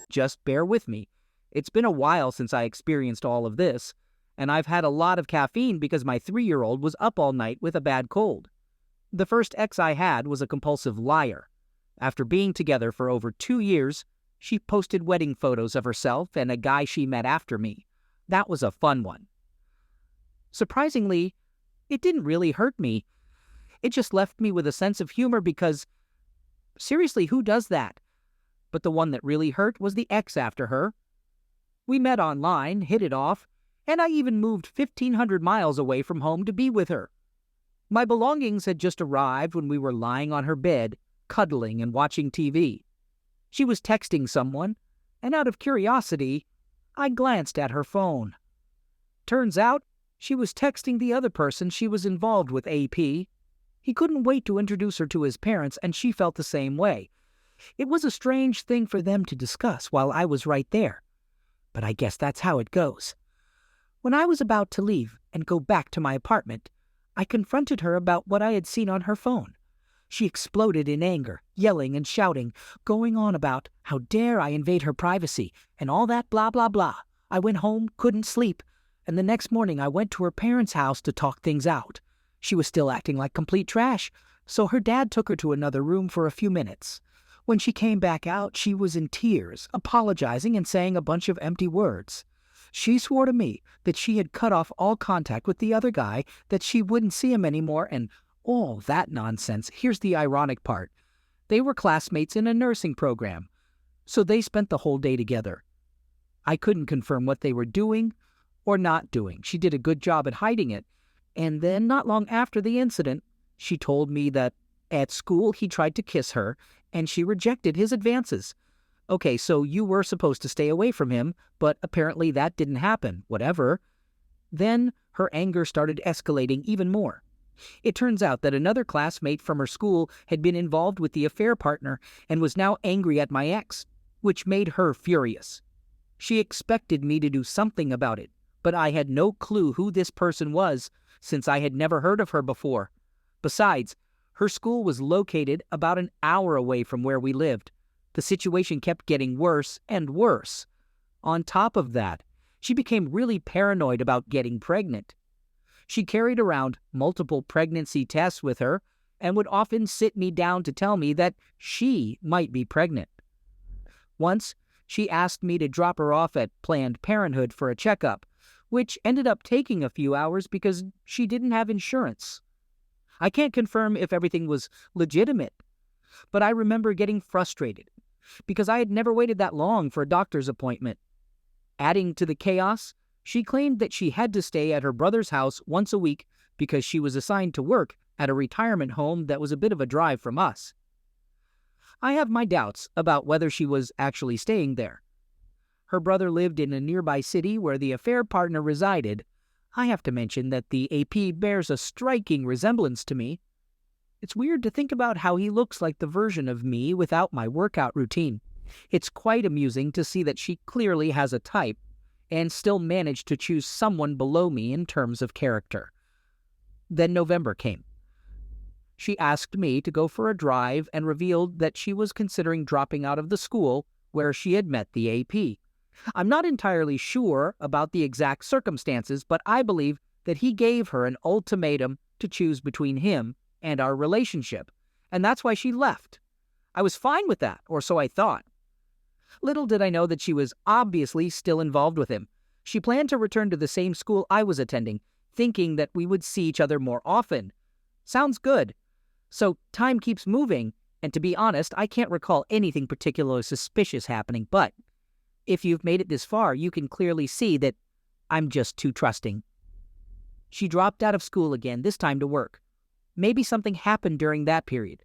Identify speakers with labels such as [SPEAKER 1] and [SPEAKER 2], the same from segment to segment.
[SPEAKER 1] Just bear with me. It's been a while since I experienced all of this, and I've had a lot of caffeine because my 3-year-old was up all night with a bad cold. The first ex I had was a compulsive liar. After being together for over 2 years, she posted wedding photos of herself and a guy she met after me. That was a fun one. Surprisingly, it didn't really hurt me. It just left me with a sense of humor because, seriously, who does that? But the one that really hurt was the ex after her. We met online, hit it off, and I even moved 1,500 miles away from home to be with her. My belongings had just arrived when we were lying on her bed, cuddling and watching TV. She was texting someone, and out of curiosity, I glanced at her phone. Turns out, she was texting the other person she was involved with, AP. He couldn't wait to introduce her to his parents, and she felt the same way. It was a strange thing for them to discuss while I was right there. But I guess that's how it goes. When I was about to leave and go back to my apartment, I confronted her about what I had seen on her phone. She exploded in anger, yelling and shouting, going on about how dare I invade her privacy and all that blah blah blah. I went home, couldn't sleep, and the next morning I went to her parents' house to talk things out. She was still acting like complete trash, so her dad took her to another room for a few minutes. When she came back out, she was in tears, apologizing and saying a bunch of empty words. She swore to me that she had cut off all contact with the other guy, that she wouldn't see him anymore, and all that nonsense. Here's the ironic part. They were classmates in a nursing program, so they spent the whole day together. I couldn't confirm what they were doing or not doing. She did a good job at hiding it. And then, not long after the incident, she told me that at school he tried to kiss her, and she rejected his advances. Okay, so you were supposed to stay away from him, but apparently that didn't happen. Whatever. Then her anger started escalating even more. It turns out that another classmate from her school had been involved with the affair partner and was now angry at my ex, which made her furious. She expected me to do something about it, but I had no clue who this person was, since I had never heard of her before. Besides, her school was located about an hour away from where we lived. The situation kept getting worse and worse. On top of that, she became really paranoid about getting pregnant. She carried around multiple pregnancy tests with her and would often sit me down to tell me that she might be pregnant. Once, she asked me to drop her off at Planned Parenthood for a checkup, which ended up taking a few hours because she didn't have insurance. I can't confirm if everything was legitimate, but I remember getting frustrated because I had never waited that long for a doctor's appointment. Adding to the chaos, she claimed that she had to stay at her brother's house once a week because she was assigned to work at a retirement home that was a bit of a drive from us. I have my doubts about whether she was actually staying there. Her brother lived in a nearby city where the affair partner resided. I have to mention that the AP bears a striking resemblance to me. It's weird to think about how he looks like the version of me without my workout routine. It's quite amusing to see that she clearly has a type and still managed to choose someone below me in terms of character. Then November came. She asked me to go for a drive and revealed that she was considering dropping out of the school where she had met the AP. I'm not entirely sure about the exact circumstances, but I believe that he gave her an ultimatum to choose between him and our relationship, and that's why she left. I was fine with that, or so I thought. Little did I know that she was obviously still involved with him. She planned to return to the same school I was attending, thinking that we would see each other more often. Sounds good. So time keeps moving, and to be honest, I can't recall anything particularly suspicious happening, but if you've made it this far, you can clearly see that I'm just too trusting. She dropped out of school again, this time to work. Maybe something happened during that period.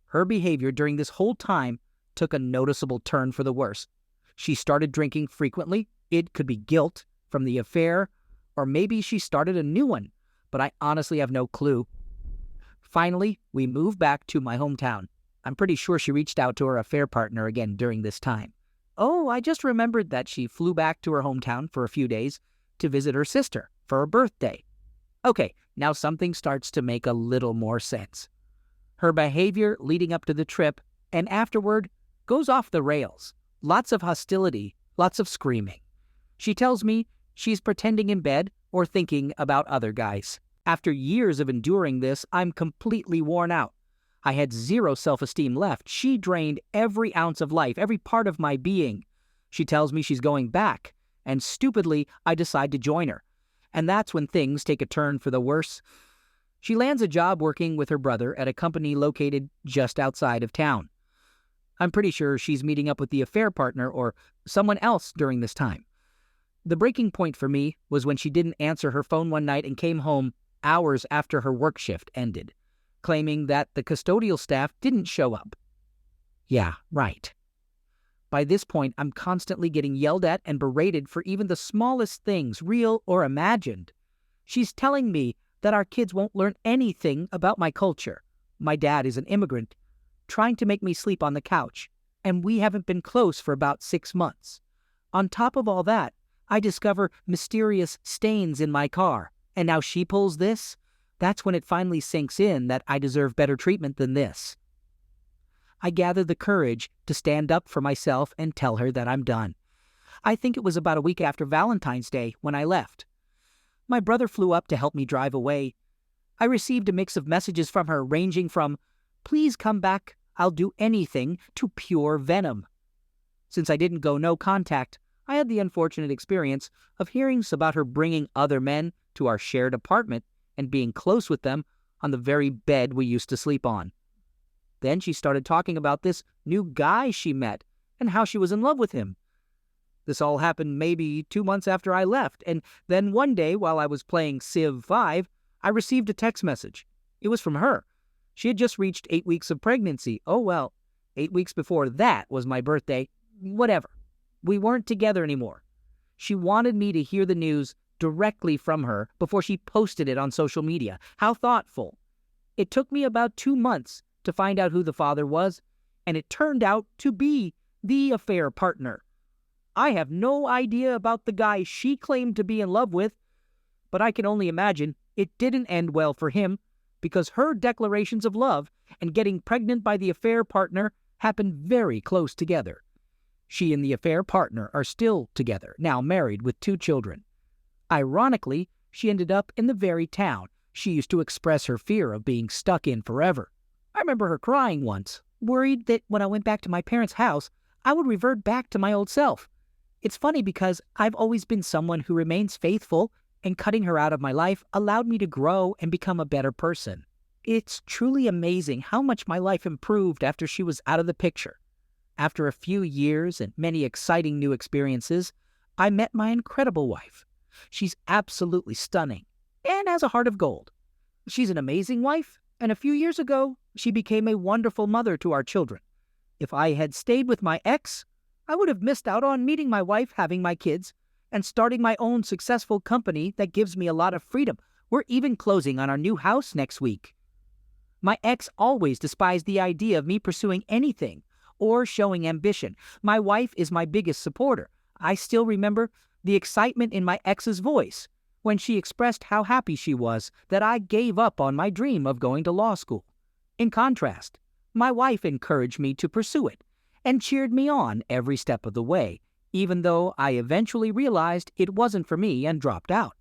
[SPEAKER 1] Her behavior during this whole time took a noticeable turn for the worse. She started drinking frequently. It could be guilt from the affair, or maybe she started a new one, but I honestly have no clue. Finally, we moved back to my hometown. I'm pretty sure she reached out to her affair partner again during this time. Oh, I just remembered that she flew back to her hometown for a few days to visit her sister for her birthday. Okay, now something starts to make a little more sense. Her behavior leading up to the trip and afterward goes off the rails. Lots of hostility, lots of screaming. She tells me she's pretending in bed or thinking about other guys. After years of enduring this, I'm completely worn out. I had zero self-esteem left. She drained every ounce of life, every part of my being. She tells me she's going back, and stupidly, I decide to join her. And that's when things take a turn for the worse. She lands a job working with her brother at a company located just outside of town. I'm pretty sure she's meeting up with the affair partner or someone else during this time. The breaking point for me was when she didn't answer her phone one night and came home hours after her work shift ended, claiming that the custodial staff didn't show up. Yeah, right. By this point, I'm constantly getting yelled at and berated for even the smallest things, real or imagined. She's telling me that our kids won't learn anything about my culture. My dad is an immigrant, trying to make me sleep on the couch, and we haven't been close for about 6 months. On top of all that, I discover mysterious stains in my car, and now she pulls this? That's when it finally sinks in that I deserve better treatment than this. I gather the courage to stand up for myself and tell her that I'm done. I think it was about a week after Valentine's Day when I left. My brother flew up to help me drive away. I received a mix of messages from her ranging from, "Please come back, I'll do anything," to pure venom. Since I didn't go no contact, I had the unfortunate experience of hearing about her bringing other men to our shared apartment and being close with them on the very bed we used to sleep on. Then she started talking about this new guy she met and how she was in love with him. This all happened maybe 2 months after I left, and then one day while I was playing Civ 5, I received a text message. It was from her. She had just reached 8 weeks of pregnancy. Oh well, 8 weeks before that was my birthday. Whatever. We weren't together anymore. She wanted me to hear the news directly from her before she posted it on social media. How thoughtful. It took me about 2 months to find out who the father was, and it turned out to be the affair partner. I have no idea about the guy she claimed to be in love with, but I can only imagine it didn't end well for him because her declarations of love and getting pregnant by the affair partner happened very close together. She and the affair partner are still together, now married with 2 children. Ironically, she ended up in the very town she used to express her fear of being stuck in forever. I remember her crying once, worried that when I went back to my parents' house, I would revert back to my old self. It's funny because I've always been someone who remains faithful, and cutting her out of my life allowed me to grow and become a better person. It's truly amazing how much my life improved after she was out of the picture. After a few years and many exciting new experiences, I met my incredible wife. She's absolutely stunning and has a heart of gold. She's an amazing wife, and a few years ago, she became a wonderful mother to our children. If I had stayed with my ex, I would have missed out on meeting my wife, having my kids, and starting my own successful company that gives me a lot of freedom. We're even closing on our new house next week. My ex always despised the idea of me pursuing anything or showing ambition. My wife is my biggest supporter. I still remember the excitement in my ex's voice when she expressed how happy she was that I gave up on my dream of going to law school. In contrast, my wife encouraged me to pursue it and cheered me on every step of the way, even though I eventually realized it wasn't for me and dropped out.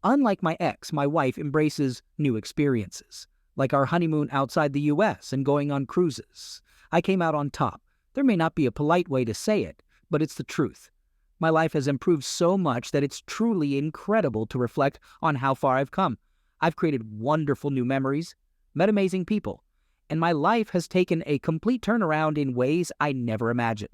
[SPEAKER 1] Unlike my ex, my wife embraces new experiences, like our honeymoon outside the U.S. and going on cruises. I came out on top. There may not be a polite way to say it, but it's the truth. My life has improved so much that it's truly incredible to reflect on how far I've come. I've created wonderful new memories, met amazing people, and my life has taken a complete turnaround in ways I never imagined.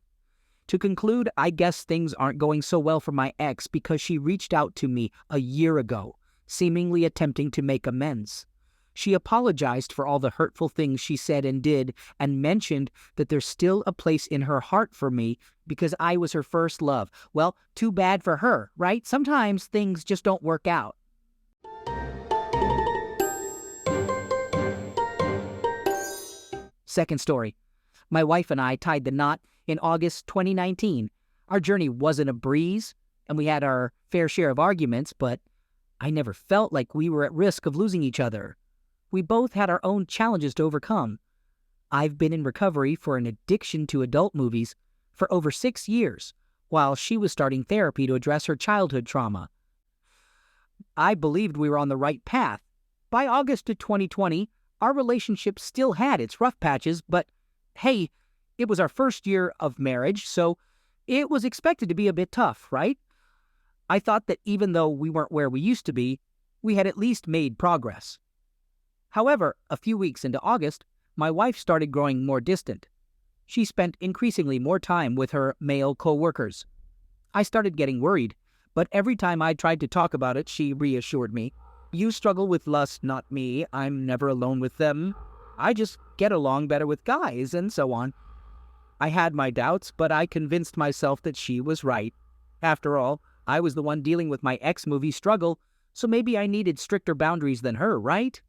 [SPEAKER 1] To conclude, I guess things aren't going so well for my ex because she reached out to me a year ago, seemingly attempting to make amends. She apologized for all the hurtful things she said and did, and mentioned that there's still a place in her heart for me because I was her first love. Well, too bad for her, right? Sometimes things just don't work out. Second story. My wife and I tied the knot in August 2019. Our journey wasn't a breeze, and we had our fair share of arguments, but I never felt like we were at risk of losing each other. We both had our own challenges to overcome. I've been in recovery for an addiction to adult movies for over 6 years, while she was starting therapy to address her childhood trauma. I believed we were on the right path. By August of 2020, our relationship still had its rough patches, but hey, it was our first year of marriage, so it was expected to be a bit tough, right? I thought that even though we weren't where we used to be, we had at least made progress. However, a few weeks into August, my wife started growing more distant. She spent increasingly more time with her male co-workers. I started getting worried, but every time I tried to talk about it, she reassured me. You struggle with lust, not me. I'm never alone with them. I just get along better with guys, and so on. I had my doubts, but I convinced myself that she was right. After all, I was the one dealing with my ex-movie struggle, so maybe I needed stricter boundaries than her, right?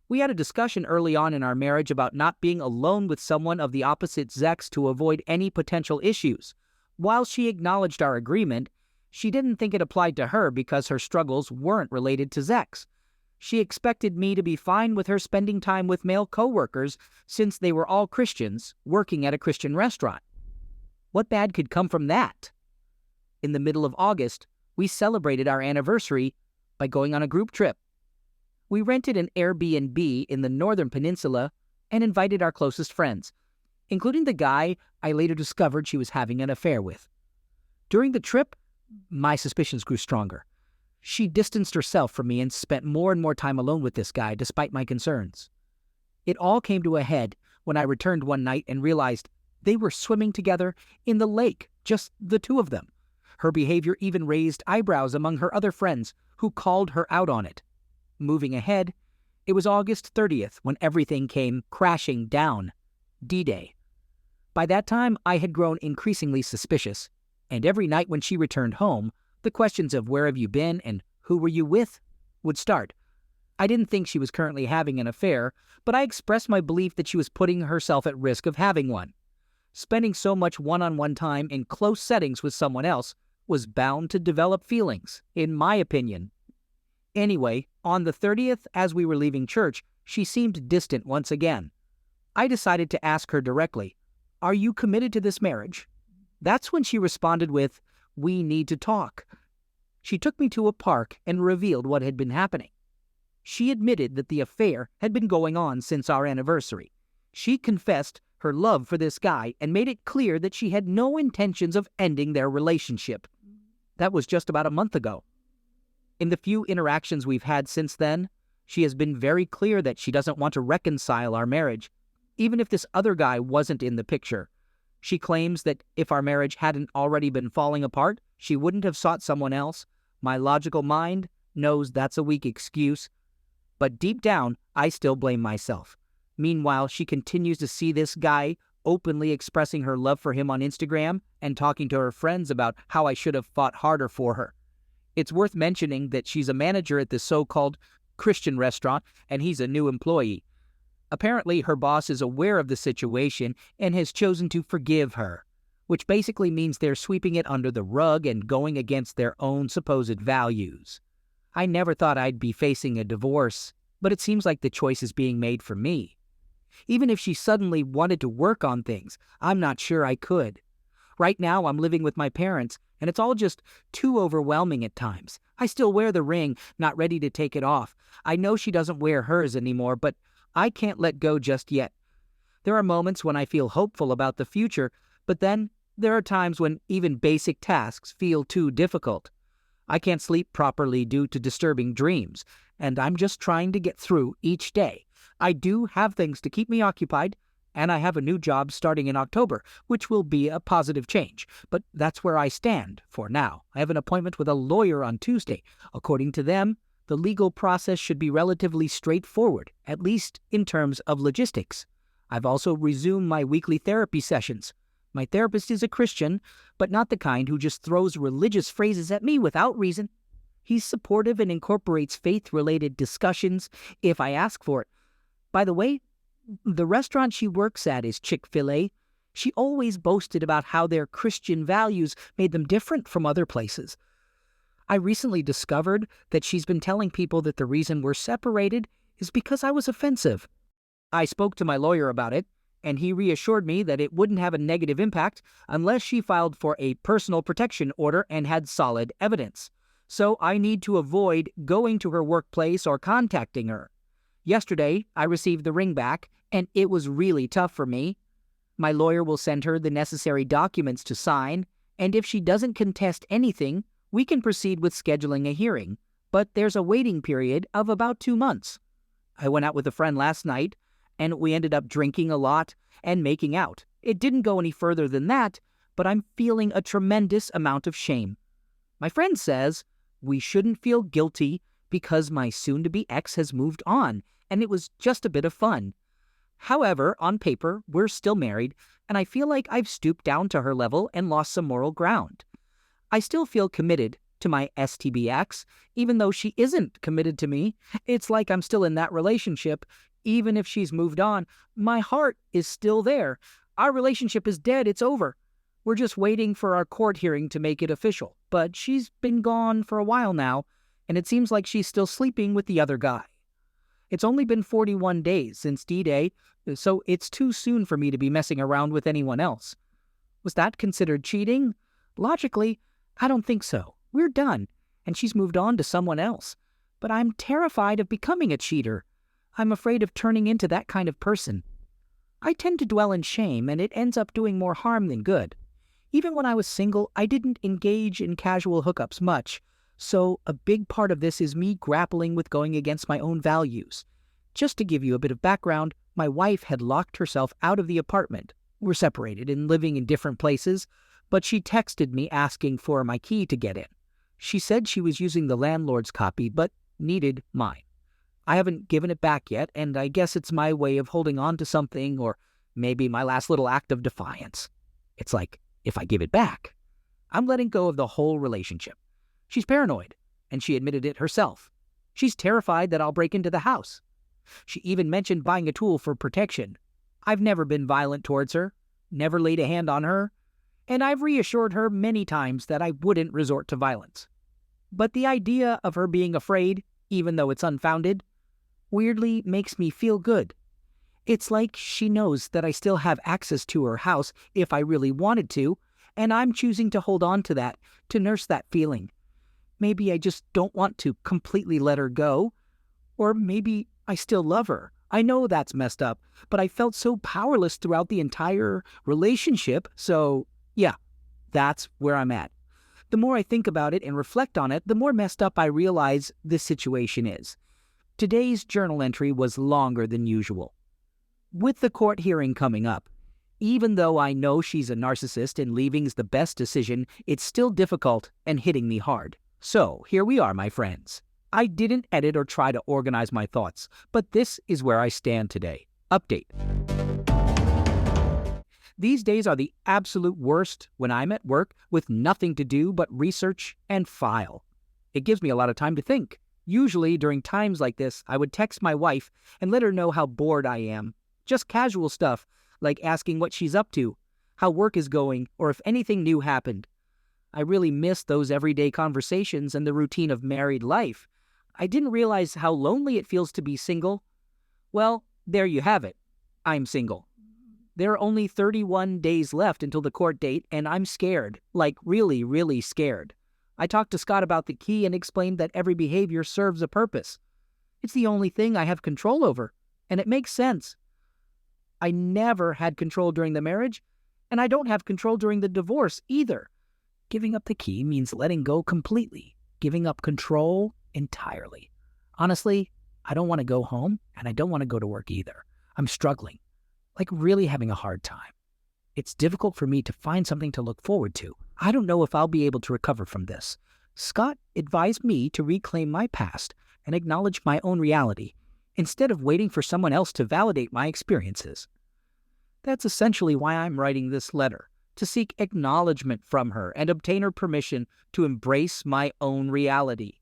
[SPEAKER 1] We had a discussion early on in our marriage about not being alone with someone of the opposite sex to avoid any potential issues. While she acknowledged our agreement, she didn't think it applied to her because her struggles weren't related to sex. She expected me to be fine with her spending time with male coworkers since they were all Christians working at a Christian restaurant. What bad could come from that? In the middle of August, we celebrated our anniversary by going on a group trip. We rented an Airbnb in the Northern Peninsula and invited our closest friends, including the guy I later discovered she was having an affair with. During the trip, my suspicions grew stronger. She distanced herself from me and spent more and more time alone with this guy, despite my concerns. It all came to a head when I returned one night and realized they were swimming together in the lake, just the two of them. Her behavior even raised eyebrows among her other friends, who called her out on it. Moving ahead, it was August 30th when everything came crashing down. D-Day. By that time, I had grown increasingly suspicious, and every night when she returned home, the questions of where have you been and who were you with would start. I didn't think she was currently having an affair, but I expressed my belief that she was putting herself at risk of having one. Spending so much one-on-one time in close settings with someone else was bound to develop feelings, in my opinion. Anyway, on the 30th, as we were leaving church, she seemed distant once again. I decided to ask her directly, "Are you committed to this marriage?" That's when she responded with, "We need to talk." She took me to a park and revealed what had been happening. She admitted that the affair had been going on since our anniversary. She confessed her love for this guy and made it clear that she had no intentions of ending their relationship. That was just about a month ago. In the few interactions we've had since then, she has been very clear that she doesn't want to reconcile our marriage, even if this other guy wasn't in the picture. She claims that if our marriage hadn't already been falling apart, she wouldn't have sought someone else. My logical mind knows that's a weak excuse, but deep down, I still blame myself. Meanwhile, she continues to see this guy openly expressing her love for him on Instagram and talking to her friends about how I should have fought harder for her. It's worth mentioning that she's a manager at this so-called Christian restaurant, and he's a new employee. Apparently, her boss is aware of the situation and has chosen to forgive her, which basically means they're sweeping it under the rug and going against their own supposed values. I never thought I'd be facing a divorce, but it seems like the choice is being made for me. Even if she suddenly wanted to work on things, I'm not sure I could. Right now, I'm living with my parents, and it's all just too overwhelming at times. I still wear the ring, not ready to take it off. I know she doesn't wear hers anymore, but I can't let go just yet. There are moments when I feel hopeful about the future, but then there are times when even basic tasks feel too difficult. I can't sleep properly due to disturbing dreams, and I'm just trying to get through each day. I do have things to keep me occupied, and I have a new job starting in October, which will be a positive change. But that's where I stand for now. I have an appointment with a lawyer on Tuesday. According to them, the legal process should be relatively straightforward, at least in terms of logistics. I've also resumed my weekly therapy sessions. My therapist is a Christian, but not the kind who just throws religious phrases at me without reason. He's supportive and incorporates faith-related discussions if I ask for it. By the way, the restaurant she works at is Chick-fil-A. She always boasted about how their Christian values made them different from other places. I recently discovered that she's been telling people that the reason we're separated is because I was offensive. I spoke to my lawyer about it, and he reassured me that it wouldn't have a negative impact unless she filed for a personal protection order and had solid evidence. So I need to avoid going to her workplace or contacting her. Yesterday, I received the ring back, and it was really tough for me. My lawyer will send her the necessary documents to sign, and if she doesn't contest anything, we can proceed with scheduling a hearing. But there's a waiting period of about 2 months. I went out with a friend last night, and we ended up drinking a lot and making out. It didn't go any further than that, but I'm feeling a tremendous amount of shame. My friend says we shouldn't feel guilty because my soon-to-be ex has moved on, and it was just a bit of fun. However, on paper, we're still married, and I feel like I've stooped down to her level and lost some moral ground. I still feel committed to my STBX, even though she isn't committed to me. It's like I'm still in that relationship. Even if she's moved on, my heart is still there. Our relationship is dead. It's over. We're just waiting for our court hearing to make it official. But she's been gone for a while now, and it seems like she's still sleeping with the other guy. It's only been 41 days since D-Day, so it's too soon for me to be messing around with anyone else. Was that considered cheating? Logically, I don't think so. We're done, and she's moved on to someone else. But I'm terrified of becoming a cheater. I'm afraid of turning into that kind of person. I tend to dwell in shame, and it ends up doing more harm than good. Even when I was single, I didn't engage in casual hookups much, so a big part of this is me grappling with going against my own values. Just to give you a bit of background, my wife had locked herself out of the apartment. We're separated and living in different places, but she texted me asking for my key to get in. She said she was using the landlord's copy, but needed mine. I haven't given it back yet, and I guess it's my way of holding on to something, or maybe my last little act of defiance. It's like, if I give it back, I'm letting go of the whole relationship. She's paranoid, and she admitted it herself. She's terrified that I'll break into the house. She even mentioned buying a tool for protection. I've never been violent towards her, never laid a hand on her, and I've reassured her many times that I wouldn't resort to violence. But the idea of her being afraid, even though it's unfounded, weirdly makes me feel good. It's like she knows that I still have access to her house if I really wanted to, and I'm choosing to hold on to that, to nurse that feeling. Maybe I just don't want to completely let her go, or maybe I still love her. I know that's messed up, but I felt so powerless throughout the entire relationship, so yeah, that's where I'm at. The more I think about it and reflect on it, the more messed up I realize this situation is. Today's journal entry was longer than usual. With the court hearing coming up, even though I know she's a narcissist and leaving's the best decision, it's still difficult and hitting me hard. So here we are, my friends. I didn't edit or try to organize my thoughts, but this is where I stand today. Update. These days are the absolute worst when I'm at work with nothing to do but research and file. It gives me a lot of time to think. Usually during times like this, I would text my wife and let her know how bored I am. Just casual stuff, like asking what she's up to, how work is going, or if anything new happened. I really miss those everyday conversations and the routine of married life. I didn't realize how lonely it feels to be single. Well, there you have it. I'm single. There are only 31 days left until the court date, and I'm scared, like really, really scared. I talked to Scott about the key and explained that every behavior serves a purpose. It's the only thing I have control over, and it makes sense. I never had control during the marriage, and I don't have control during the divorce either. Giving up the key means letting go completely, giving up control entirely. Honestly, I don't want to go home, and I don't want to go to work either. I'm struggling, like really having a hard time. It's difficult for me to find something to look forward to. I don't know if I'll be able to recover from this. Scott advised me to reclaim my past and acknowledge my own reality, instead of waiting for someone else to validate my experiences. That's essentially why I'm writing this letter, to seek acknowledgement from her and obtain her permission to embrace my own reality.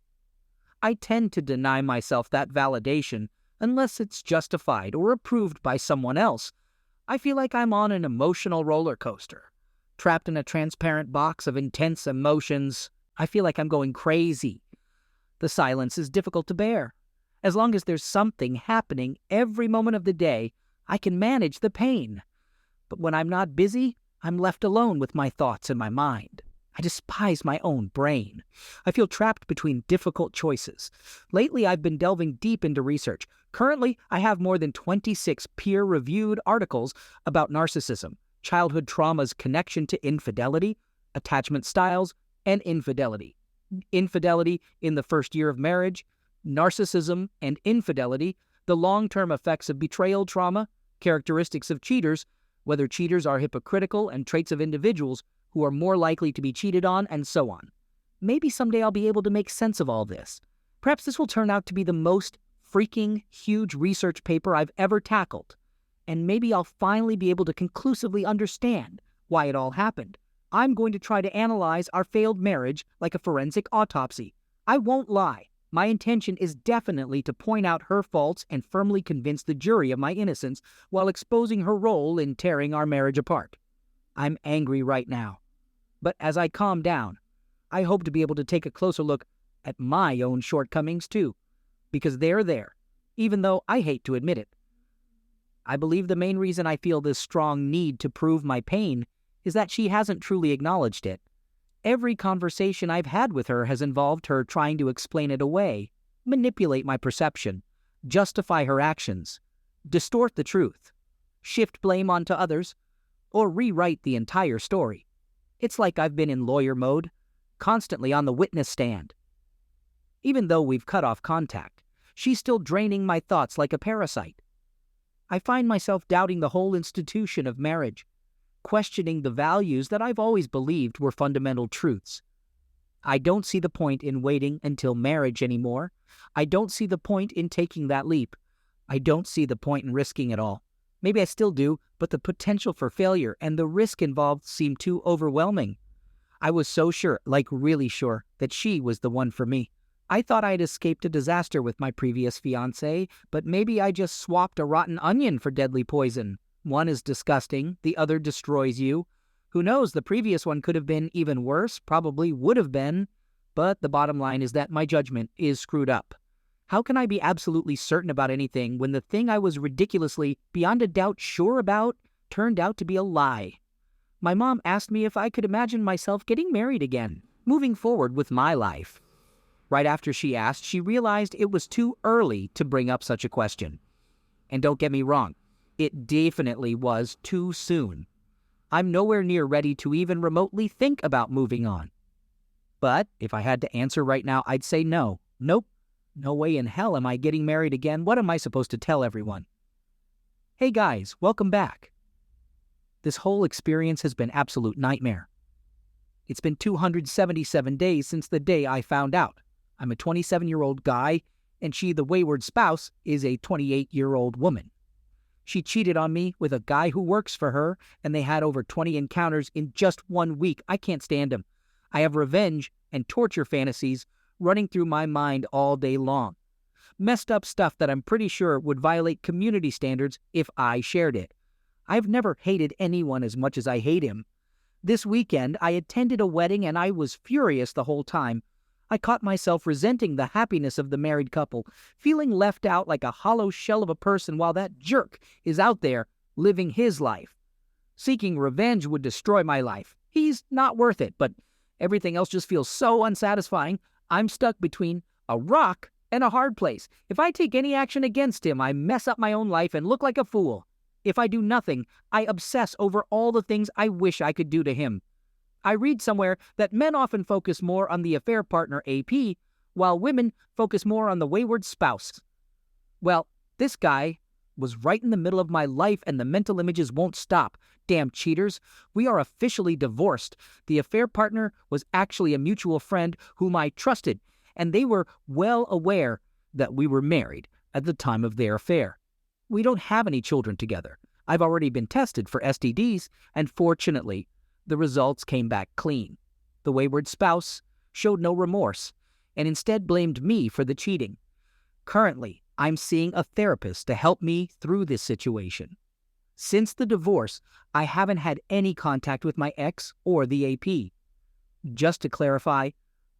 [SPEAKER 1] I tend to deny myself that validation unless it's justified or approved by someone else. I feel like I'm on an emotional roller coaster, trapped in a transparent box of intense emotions. I feel like I'm going crazy. The silence is difficult to bear. As long as there's something happening every moment of the day, I can manage the pain. But when I'm not busy, I'm left alone with my thoughts and my mind. I despise my own brain. I feel trapped between difficult choices. Lately, I've been delving deep into research. Currently, I have more than 26 peer-reviewed articles about narcissism, childhood trauma's connection to infidelity, attachment styles, and infidelity. Infidelity in the first year of marriage, narcissism and infidelity, the long-term effects of betrayal trauma, characteristics of cheaters, whether cheaters are hypocritical, and traits of individuals who are more likely to be cheated on, and so on. Maybe someday I'll be able to make sense of all this. Perhaps this will turn out to be the most freaking huge research paper I've ever tackled. And maybe I'll finally be able to conclusively understand why it all happened. I'm going to try to analyze our failed marriage like a forensic autopsy. I won't lie. My intention is definitely to point out her faults and firmly convince the jury of my innocence while exposing her role in tearing our marriage apart. I'm angry right now. But as I calm down, I hope to be able to take a closer look at my own shortcomings too, because they're there, even though I hate to admit it. I believe the main reason I feel this strong need to prove my pain is that she hasn't truly acknowledged it. Every conversation I've had with her has involved her trying to explain it away, manipulate my perception, justify her actions, distort the truth, shift blame onto others, or rewrite the entire story. It's like I've been in lawyer mode, constantly on the witness stand. Even though we've cut off contact, she's still draining my thoughts like a parasite. I find myself doubting the whole institution of marriage, questioning the values that I've always believed were fundamental truths. I don't see the point in waiting until marriage anymore. I don't see the point in taking that leap. I don't see the point in risking it all. Maybe I still do, but the potential for failure and the risk involved seem too overwhelming. I was so sure, like really sure, that she was the one for me. I thought I'd escaped a disaster with my previous fiancé, but maybe I just swapped a rotten onion for deadly poison. One is disgusting, the other destroys you. Who knows, the previous one could have been even worse, probably would have been, but the bottom line is that my judgment is screwed up. How can I be absolutely certain about anything when the thing I was ridiculously, beyond a doubt sure about, turned out to be a lie? My mom asked me if I could imagine myself getting married again, moving forward with my life. Right after she asked, she realized it was too early to bring up such a question. And don't get me wrong, it definitely was too soon. I'm nowhere near ready to even remotely think about moving on. But if I had to answer right now, I'd say no. Nope. No way in hell am I getting married again. What am I supposed to tell everyone? Hey guys, welcome back. This whole experience has been absolute nightmare. It's been 277 days since the day I found out. I'm a 27-year-old guy, and she, the wayward spouse, is a 28-year-old woman. She cheated on me with a guy who works for her, and they had over 20 encounters in just 1 week. I can't stand him. I have revenge and torture fantasies running through my mind all day long. Messed up stuff that I'm pretty sure would violate community standards if I shared it. I've never hated anyone as much as I hate him. This weekend, I attended a wedding and I was furious the whole time. I caught myself resenting the happiness of the married couple, feeling left out like a hollow shell of a person while that jerk is out there living his life. Seeking revenge would destroy my life. He's not worth it, but everything else just feels so unsatisfying. I'm stuck between a rock and a hard place. If I take any action against him, I mess up my own life and look like a fool. If I do nothing, I obsess over all the things I wish I could do to him. I read somewhere that men often focus more on the affair partner AP, while women focus more on the wayward spouse. Well, this guy was right in the middle of my life and the mental images won't stop. Damn cheaters. We are officially divorced. The affair partner was actually a mutual friend whom I trusted, and they were well aware that we were married at the time of their affair. We don't have any children together. I've already been tested for STDs, and fortunately, the results came back clean. The wayward spouse showed no remorse and instead blamed me for the cheating. Currently, I'm seeing a therapist to help me through this situation. Since the divorce, I haven't had any contact with my ex or the AP. Just to clarify,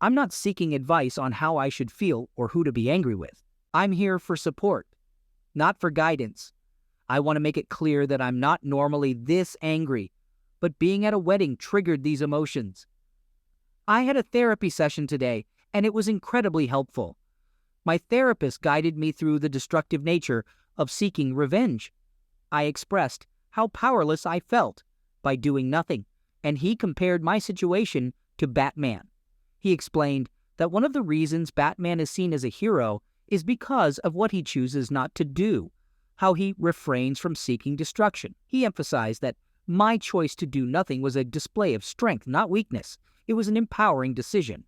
[SPEAKER 1] I'm not seeking advice on how I should feel or who to be angry with. I'm here for support, not for guidance. I want to make it clear that I'm not normally this angry, but being at a wedding triggered these emotions. I had a therapy session today, and it was incredibly helpful. My therapist guided me through the destructive nature of seeking revenge. I expressed how powerless I felt by doing nothing, and he compared my situation to Batman. He explained that one of the reasons Batman is seen as a hero is because of what he chooses not to do, how he refrains from seeking destruction. He emphasized that my choice to do nothing was a display of strength, not weakness. It was an empowering decision.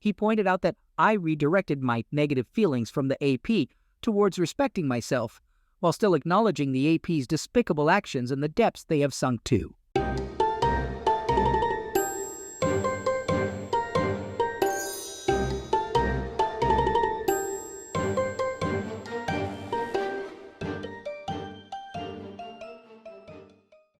[SPEAKER 1] He pointed out that I redirected my negative feelings from the AP towards respecting myself, while still acknowledging the AP's despicable actions and the depths they have sunk to.